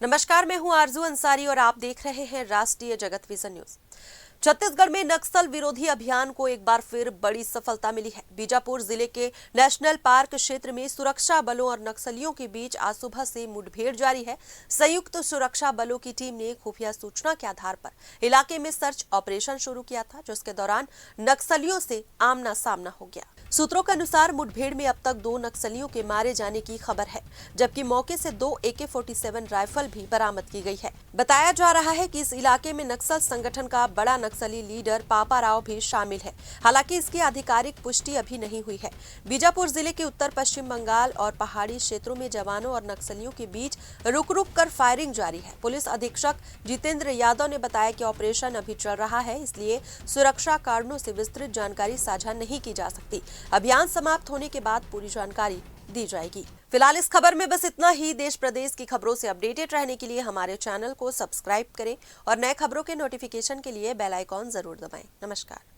नमस्कार, मैं हूं आरजू अंसारी और आप देख रहे हैं राष्ट्रीय जगत विजन न्यूज। छत्तीसगढ़ में नक्सल विरोधी अभियान को एक बार फिर बड़ी सफलता मिली है। बीजापुर जिले के नेशनल पार्क क्षेत्र में सुरक्षा बलों और नक्सलियों के बीच आज सुबह से मुठभेड़ जारी है। संयुक्त सुरक्षा बलों की टीम ने खुफिया सूचना के आधार पर इलाके में सर्च ऑपरेशन शुरू किया था, जिसके दौरान नक्सलियों से आमना सामना हो गया। सूत्रों के अनुसार मुठभेड़ में अब तक 2 नक्सलियों के मारे जाने की खबर है, जबकि मौके से 2 AK-47 राइफल भी बरामद की गई है। बताया जा रहा है कि इस इलाके में नक्सल संगठन का बड़ा नक्सली लीडर पापा राव भी शामिल है। हालांकि इसकी आधिकारिक पुष्टि अभी नहीं हुई है। बीजापुर जिले के उत्तर पश्चिम बंगाल और पहाड़ी क्षेत्रों में जवानों और नक्सलियों के बीच रुक कर फायरिंग जारी है। पुलिस अधीक्षक जितेंद्र यादव ने बताया कि ऑपरेशन अभी चल रहा है, इसलिए सुरक्षा कारणों से विस्तृत जानकारी साझा नहीं की जा सकती। अभियान समाप्त होने के बाद पूरी जानकारी दी जाएगी। फिलहाल इस खबर में बस इतना ही। देश प्रदेश की खबरों से अपडेटेड रहने के लिए हमारे चैनल को सब्सक्राइब करें और नए खबरों के नोटिफिकेशन के लिए बेल आइकॉन जरूर दबाएं। नमस्कार।